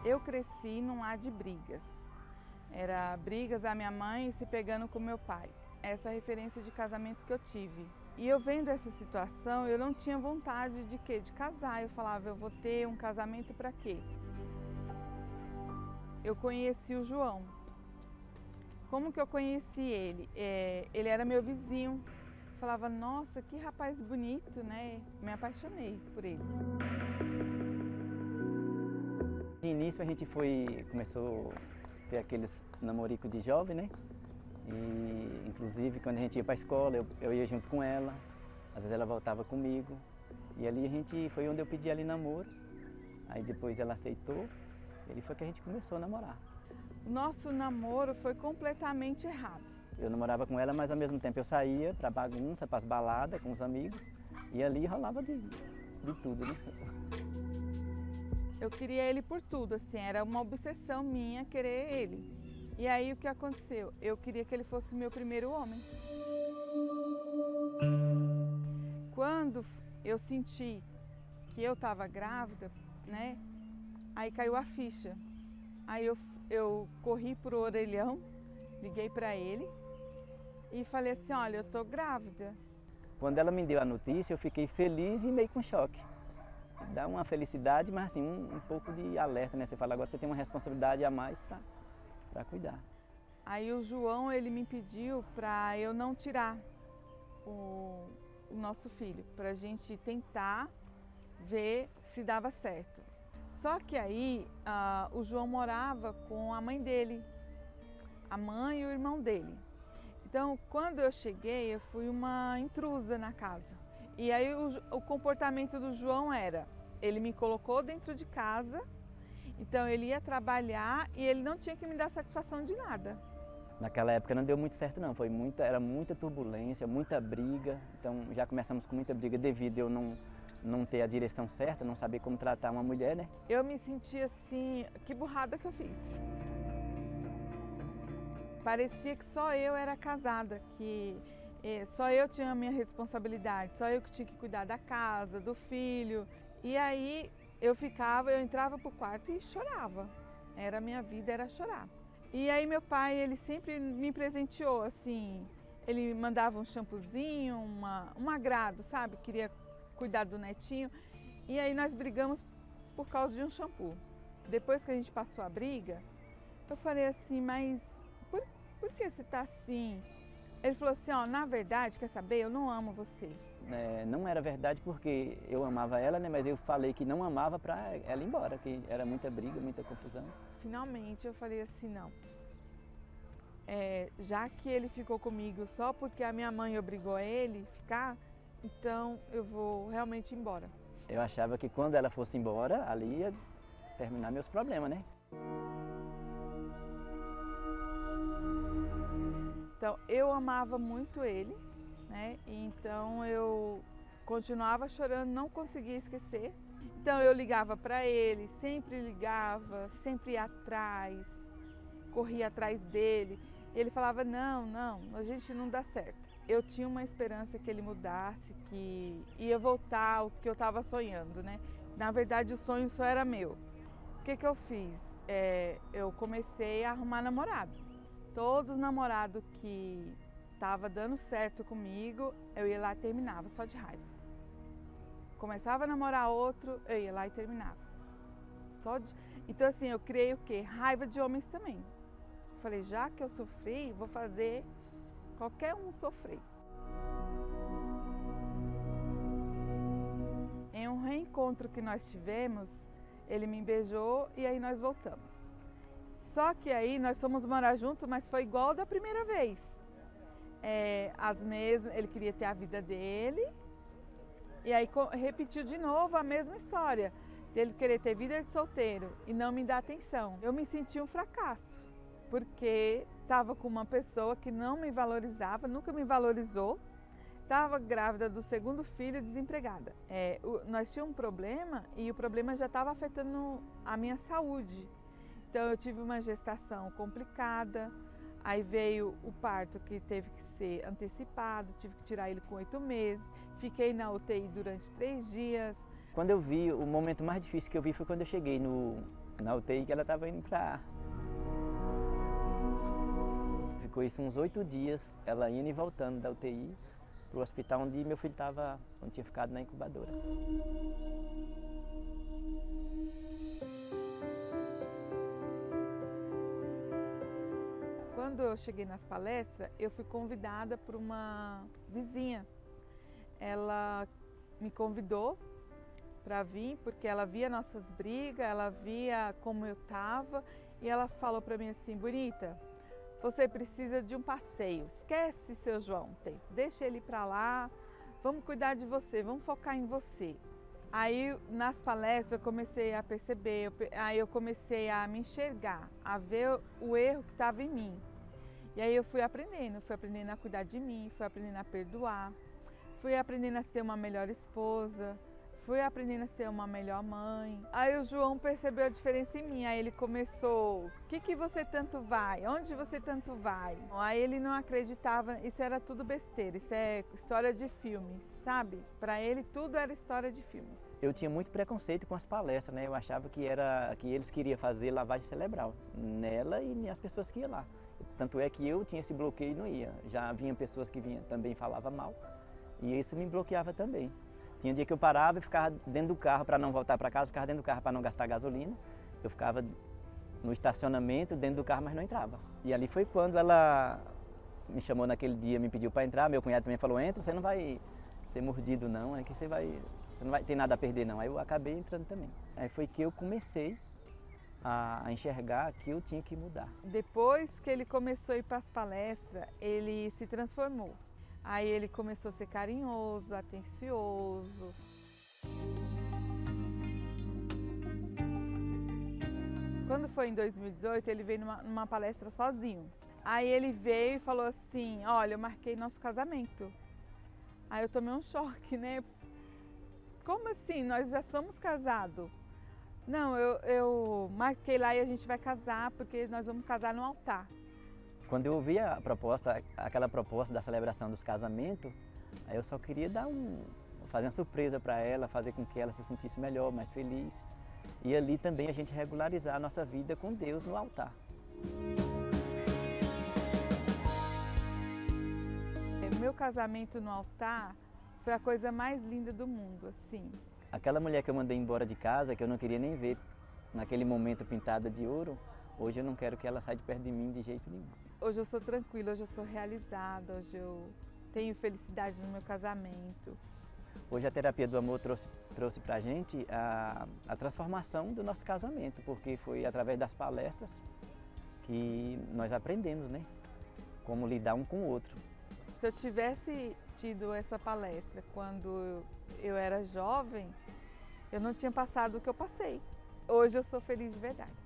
Eu cresci num lar de brigas. Era brigas a minha mãe se pegando com meu pai. Essa é a referência de casamento que eu tive. E eu vendo essa situação, eu não tinha vontade de quê? De casar. Eu falava, eu vou ter um casamento para quê? Eu conheci o João. Como que eu conheci ele? Ele era meu vizinho. Eu falava, nossa, que rapaz bonito, né? Me apaixonei por ele. De início a gente começou a ter aqueles namoricos de jovem, né? E inclusive quando a gente ia para a escola, eu ia junto com ela, às vezes ela voltava comigo. E ali foi onde eu pedi ela em namoro, aí depois ela aceitou, e ali foi que a gente começou a namorar. O nosso namoro foi completamente errado. Eu namorava com ela, mas ao mesmo tempo eu saía para bagunça, para as baladas com os amigos, e ali rolava de tudo, né? Eu queria ele por tudo, assim, era uma obsessão minha querer ele. E aí o que aconteceu? Eu queria que ele fosse o meu primeiro homem. Quando eu senti que eu estava grávida, né? Aí caiu a ficha. Aí eu corri pro orelhão, liguei para ele e falei assim, olha, eu tô grávida. Quando ela me deu a notícia, eu fiquei feliz e meio com choque. Dá uma felicidade, mas assim, um pouco de alerta, né? Você fala, agora você tem uma responsabilidade a mais para cuidar. Aí o João, ele me pediu para eu não tirar o nosso filho, para a gente tentar ver se dava certo. Só que aí o João morava com a mãe dele, a mãe e o irmão dele. Então, quando eu cheguei, eu fui uma intrusa na casa. E aí o comportamento do João era, ele me colocou dentro de casa, então ele ia trabalhar e ele não tinha que me dar satisfação de nada. Naquela época não deu muito certo não, era muita turbulência, muita briga, então já começamos com muita briga devido a eu não ter a direção certa, não saber como tratar uma mulher, né? Eu me senti assim, que burrada que eu fiz. Parecia que só eu era casada, que só eu tinha a minha responsabilidade, só eu que tinha que cuidar da casa, do filho. E aí eu entrava pro quarto e chorava. A minha vida era chorar. E aí meu pai, ele sempre me presenteou, assim, ele mandava um shampoozinho, um agrado, sabe? Queria cuidar do netinho. E aí nós brigamos por causa de um shampoo. Depois que a gente passou a briga, eu falei assim, mas por que você tá assim? Ele falou assim, ó, na verdade, quer saber, eu não amo você. Não era verdade porque eu amava ela, né? Mas eu falei que não amava para ela ir embora, que era muita briga, muita confusão. Finalmente eu falei assim, não. Já que ele ficou comigo só porque a minha mãe obrigou ele a ficar, então eu vou realmente ir embora. Eu achava que quando ela fosse embora, ali ia terminar meus problemas, né? Então eu amava muito ele, né? E então eu continuava chorando, não conseguia esquecer. Então eu ligava para ele, sempre ligava, sempre ia atrás, corria atrás dele. E ele falava, não, a gente não dá certo. Eu tinha uma esperança que ele mudasse, que ia voltar ao que eu estava sonhando, né? Na verdade o sonho só era meu. O que eu fiz? Eu comecei a arrumar namorado. Todos os namorados que estavam dando certo comigo, eu ia lá e terminava, só de raiva. Começava a namorar outro, eu ia lá e terminava. Então assim, eu criei o quê? Raiva de homens também. Falei, já que eu sofri, vou fazer qualquer um sofrer. Em um reencontro que nós tivemos, ele me beijou e aí nós voltamos. Só que aí nós fomos morar juntos, mas foi igual da primeira vez. Ele queria ter a vida dele e aí repetiu de novo a mesma história. Dele querer ter vida de solteiro e não me dar atenção. Eu me senti um fracasso, porque estava com uma pessoa que não me valorizava, nunca me valorizou. Estava grávida do segundo filho, desempregada. Nós tínhamos um problema e o problema já estava afetando a minha saúde. Então eu tive uma gestação complicada, aí veio o parto que teve que ser antecipado, tive que tirar ele com 8 meses, fiquei na UTI durante 3 dias. Quando eu vi, o momento mais difícil que eu vi foi quando eu cheguei no na UTI que ela estava indo para... Ficou isso uns 8 dias, ela indo e voltando da UTI para o hospital onde meu filho estava, onde tinha ficado na incubadora. Quando eu cheguei nas palestras, eu fui convidada por uma vizinha. Ela me convidou para vir porque ela via nossas brigas, ela via como eu estava e ela falou para mim assim: Bonita, você precisa de um passeio, esquece seu João, deixa ele para lá, vamos cuidar de você, vamos focar em você. Aí nas palestras eu comecei a perceber, aí eu comecei a me enxergar, a ver o erro que estava em mim. E aí eu fui aprendendo a cuidar de mim, fui aprendendo a perdoar, fui aprendendo a ser uma melhor esposa, fui aprendendo a ser uma melhor mãe. Aí o João percebeu a diferença em mim, aí ele começou: o que você tanto vai? Onde você tanto vai? Aí ele não acreditava, isso era tudo besteira, isso é história de filmes, sabe? Para ele tudo era história de filmes. Eu tinha muito preconceito com as palestras, né? Eu achava que eles queriam fazer lavagem cerebral nela e nas pessoas que iam lá. Tanto é que eu tinha esse bloqueio e não ia. Já vinham pessoas que também falavam mal e isso me bloqueava também. Tinha dia que eu parava e ficava dentro do carro para não voltar para casa, ficava dentro do carro para não gastar gasolina. Eu ficava no estacionamento, dentro do carro, mas não entrava. E ali foi quando ela me chamou naquele dia, me pediu para entrar. Meu cunhado também falou: entra, você não vai ser mordido não, é que você não vai ter nada a perder não. Aí eu acabei entrando também. Aí foi que eu comecei a enxergar que eu tinha que mudar. Depois que ele começou a ir para as palestras, ele se transformou. Aí ele começou a ser carinhoso, atencioso. Quando foi em 2018, ele veio numa palestra sozinho. Aí ele veio e falou assim: olha, eu marquei nosso casamento. Aí eu tomei um choque, né? Como assim? Nós já somos casados. Não, eu marquei lá e a gente vai casar porque nós vamos casar no altar. Quando eu ouvi aquela proposta da celebração dos casamentos, aí eu só queria fazer uma surpresa para ela, fazer com que ela se sentisse melhor, mais feliz. E ali também a gente regularizar a nossa vida com Deus no altar. Meu casamento no altar foi a coisa mais linda do mundo, assim. Aquela mulher que eu mandei embora de casa, que eu não queria nem ver naquele momento pintada de ouro, hoje eu não quero que ela saia de perto de mim de jeito nenhum. Hoje eu sou tranquila, hoje eu sou realizada, hoje eu tenho felicidade no meu casamento. Hoje a terapia do amor trouxe pra gente a transformação do nosso casamento, porque foi através das palestras que nós aprendemos, né? Como lidar um com o outro. Se eu tivesse tido essa palestra quando eu era jovem, eu não tinha passado o que eu passei. Hoje eu sou feliz de verdade.